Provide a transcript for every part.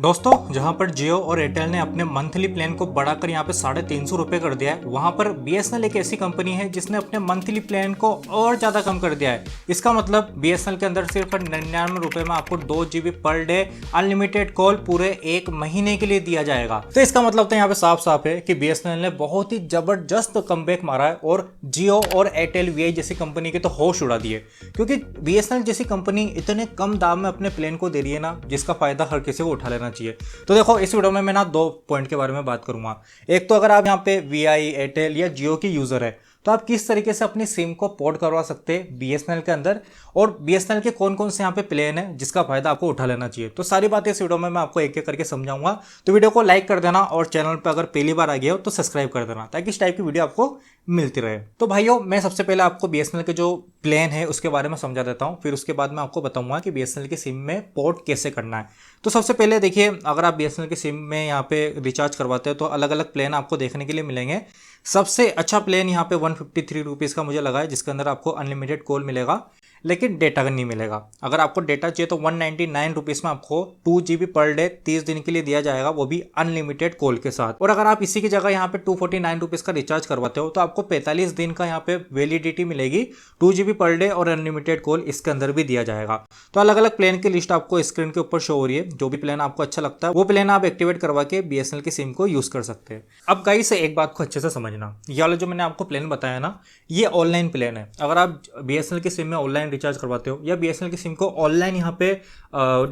दोस्तों, जहां पर जियो और एयरटेल ने अपने मंथली प्लान को बढ़ाकर यहाँ पे 350 रुपये कर दिया है, वहां पर बीएसएनएल एक ऐसी कंपनी है जिसने अपने मंथली प्लान को और ज़्यादा कम कर दिया है। इसका मतलब बीएसएनएल के अंदर सिर्फ 99 रुपये में आपको 2 GB per day unlimited call पूरे 1 महीने के लिए दिया जाएगा। तो इसका मतलब तो यहाँ पे साफ साफ है कि बीएसएनएल ने बहुत ही जबरदस्त कमबैक मारा है और जियो और एयरटेल वीआई जैसी कंपनी के तो होश उड़ा दिए, क्योंकि बीएसएनएल जैसी कंपनी इतने कम दाम में अपने प्लान को दे रही है ना, जिसका फायदा हर किसी को उठा लेना चाहिए। तो देखो, इस वीडियो में मैं ना 2 पॉइंट के बारे में बात करूंगा। एक तो अगर आप यहाँ पे वीआई, एयरटेल या जियो की यूजर है तो आप किस तरीके से अपनी सिम को पोर्ट करवा सकते हैं बीएसएनएल के अंदर, और बीएसएनएल के कौन कौन से यहाँ पे प्लान है जिसका फायदा आपको उठा लेना चाहिए। तो सारी बातें इस वीडियो में मैं आपको एक एक करके समझाऊंगा। तो वीडियो को लाइक कर देना और चैनल पर अगर पहली बार आ गए हो तो सब्सक्राइब कर देना, ताकि इस टाइप की वीडियो आपको मिलती रहे। तो भाइयों, मैं सबसे पहले आपको बीएसएनएल के जो प्लान है उसके बारे में समझा देता हूँ, फिर उसके बाद मैं आपको बताऊंगा कि बीएसएनएल की सिम में पोर्ट कैसे करना है। तो सबसे पहले देखिए, अगर आप बीएसएनएल की सिम में यहाँ पे रिचार्ज करवाते हैं तो अलग अलग प्लान आपको देखने के लिए मिलेंगे। सबसे अच्छा प्लान यहाँ पे 153 रुपीज़ का मुझे लगा है, जिसके अंदर आपको अनलिमिटेड कॉल मिलेगा लेकिन डेटा नहीं मिलेगा। अगर आपको डेटा चाहिए तो 199 रुपीज़ में आपको 2 GB पर डे 30 दिन के लिए दिया जाएगा, वो भी अनलिमिटेड कॉल के साथ। और अगर आप इसी की जगह यहाँ पे 249 रुपीज़ का रिचार्ज करवाते हो तो आपको 45 दिन का यहाँ पे वैलिडिटी मिलेगी, 2 GB पर डे और अनलिमिटेड कॉल इसके अंदर भी दिया जाएगा। तो अलग अलग प्लान की लिस्ट आपको स्क्रीन के ऊपर शो हो रही है। जो भी प्लान आपको अच्छा लगता है वो प्लान आप एक्टिवेट करवा के बीएसएनएल की सिम को यूज कर सकते हैं। अब गाइस, एक बात को अच्छे से समझना, ये वाला जो मैंने आपको प्लान बताया ना, ये ऑनलाइन प्लान है। अगर आप बीएसएनएल की सिम में ऑनलाइन रिचार्ज करवाते हो या बीएसएनएल की सिम को ऑनलाइन यहाँ पे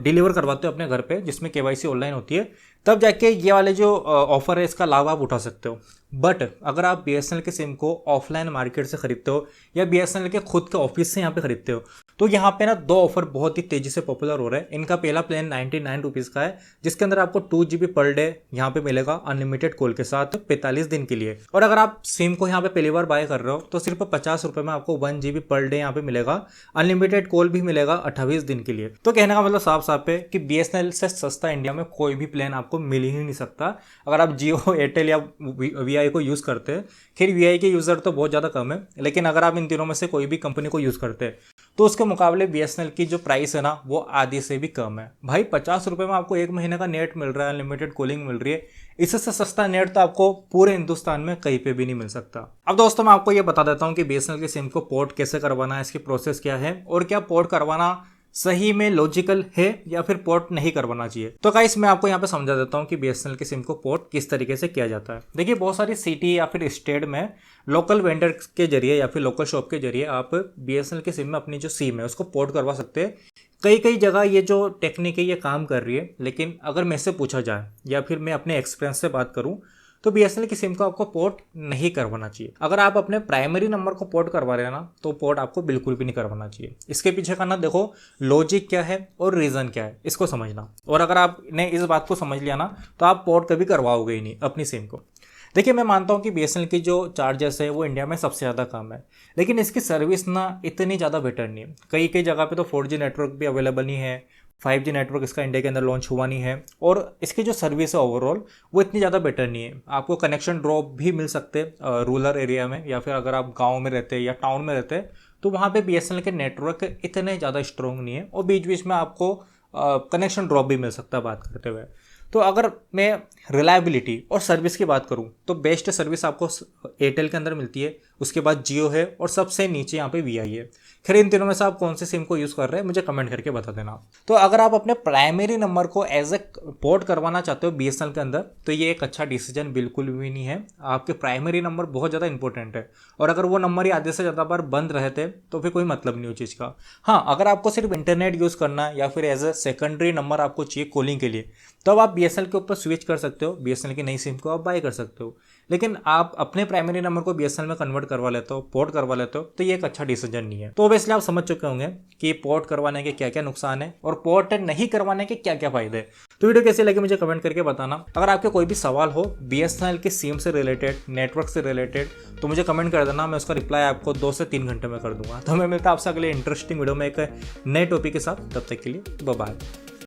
डिलीवर करवाते हो अपने घर पे, जिसमें केवाईसी ऑनलाइन होती है, तब जाके ये वाले जो ऑफर है इसका लाभ आप उठा सकते हो। बट अगर आप बीएसएनएल की सिम को ऑफलाइन मार्केट से खरीदते हो या बीएसएनएल के खुद के ऑफिस से यहाँ पे खरीदते हो, तो यहाँ पे ना 2 ऑफर बहुत ही तेजी से पॉपुलर हो रहे हैं। इनका पहला प्लान 99 रुपीज़ का है, जिसके अंदर आपको 2 GB पर डे यहाँ पे मिलेगा अनलिमिटेड कॉल के साथ 45 दिन के लिए। और अगर आप सिम को यहाँ पे पहली बार बाय कर रहे हो तो सिर्फ 50 रुपये में आपको 1 GB पर डे यहाँ पे मिलेगा, अनलिमिटेड कॉल भी मिलेगा 28 दिन के लिए। तो कहने का मतलब साफ साफ है कि बीएसएनएल से सस्ता इंडिया में कोई भी प्लान आपको मिल ही नहीं सकता। अगर आप जियो, एयरटेल या वीआई को यूज़ करते हैं, खैर वीआई के यूज़र तो बहुत ज़्यादा कम है, लेकिन अगर आप इन तीनों में से कोई भी कंपनी को यूज़ करते हैं तो उसके मुकाबले बीएसएनएल की जो प्राइस है ना, वो आधी से भी कम है। भाई 50 रुपये में आपको 1 महीने का नेट मिल रहा है, अनलिमिटेड कॉलिंग मिल रही है। इससे सस्ता नेट तो आपको पूरे हिंदुस्तान में कहीं पे भी नहीं मिल सकता। अब दोस्तों, मैं आपको ये बता देता हूँ कि बीएसएनएल की सिम को पोर्ट कैसे करवाना है, इसकी प्रोसेस क्या है, और क्या पोर्ट करवाना सही में लॉजिकल है या फिर पोर्ट नहीं करवाना चाहिए। तो गाइस, मैं आपको यहाँ पे समझा देता हूँ कि बीएसएनएल की सिम को पोर्ट किस तरीके से किया जाता है। देखिए, बहुत सारी सिटी या फिर स्टेट में लोकल वेंडर के जरिए या फिर लोकल शॉप के जरिए आप बीएसएनएल की सिम में अपनी जो सिम है उसको पोर्ट करवा सकते हैं। कई जगह ये जो टेक्निक है ये काम कर रही है, लेकिन अगर मेरे से पूछा जाए या फिर मैं अपने एक्सपीरियंस से बात करूँ तो बीएसएनएल की सिम को आपको पोर्ट नहीं करवाना चाहिए। अगर आप अपने प्राइमरी नंबर को पोर्ट करवा रहे हैं ना, तो पोर्ट आपको बिल्कुल भी नहीं करवाना चाहिए। इसके पीछे का ना देखो लॉजिक क्या है और रीज़न क्या है, इसको समझना। और अगर आपने इस बात को समझ लिया ना, तो आप पोर्ट कभी करवाओगे ही नहीं अपनी सिम को। देखिए, मैं मानता हूँ कि बीएसएनएल की जो चार्जेस है वो इंडिया में सबसे ज़्यादा कम है, लेकिन इसकी सर्विस ना इतनी ज़्यादा बेटर नहीं है। कई जगह पे तो 4G नेटवर्क भी अवेलेबल नहीं है, 5G नेटवर्क इसका इंडिया के अंदर लॉन्च हुआ नहीं है, और इसकी जो सर्विस है ओवरऑल वो इतनी ज़्यादा बेटर नहीं है। आपको कनेक्शन ड्रॉप भी मिल सकते हैं रूरल एरिया में, या फिर अगर आप गाँव में रहते हैं या टाउन में रहते हैं तो वहाँ पे बीएसएनएल के नेटवर्क इतने ज़्यादा स्ट्रॉन्ग नहीं है, और बीच बीच में आपको कनेक्शन ड्रॉप भी मिल सकता है बात करते हुए। तो अगर मैं रिलायबिलिटी और सर्विस की बात करूं तो बेस्ट सर्विस आपको एयरटेल के अंदर मिलती है, उसके बाद जियो है, और सबसे नीचे यहाँ पे वीआई है। खैर, इन तीनों में से आप कौन से सिम को यूज़ कर रहे हैं मुझे कमेंट करके बता देना। तो अगर आप अपने प्राइमरी नंबर को एज ए पोर्ट करवाना चाहते हो बीएसएनएल के अंदर, तो ये एक अच्छा डिसीजन बिल्कुल भी नहीं है। आपके प्राइमरी नंबर बहुत ज़्यादा इंपॉर्टेंट है, और अगर वो नंबर ही आधे से ज़्यादा बार बंद रहते तो फिर कोई मतलब नहीं उस चीज़ का। हाँ, अगर आपको सिर्फ इंटरनेट यूज़ करना है या फिर एज ए सेकेंडरी नंबर आपको चाहिए कॉलिंग के लिए, तब आप बीएसएनएल के ऊपर स्विच कर सकते हो, बीएसएनएल की नई सिम को आप बाय कर सकते हो। लेकिन आप अपने प्राइमरी नंबर को बीएसएनएल में कन्वर्ट करवा लेते हो, पोर्ट करवा लेते हो, तो ये एक अच्छा डिसीजन नहीं है। तो ऑब्वियसली आप समझ चुके होंगे कि पोर्ट करवाने के क्या क्या नुकसान है और पोर्ट नहीं करवाने के क्या क्या फायदे हैं। तो वीडियो कैसी लगी मुझे कमेंट करके बताना। अगर आपके कोई भी सवाल हो बीएसएनएल की सिम से रिलेटेड, नेटवर्क से रिलेटेड, तो मुझे कमेंट कर देना, मैं उसका रिप्लाई आपको 2 से 3 घंटे में कर दूंगा। तो मैं मिलता आपसे अगले इंटरेस्टिंग वीडियो में एक नए टॉपिक के साथ। तब तक के लिए बाय बाय।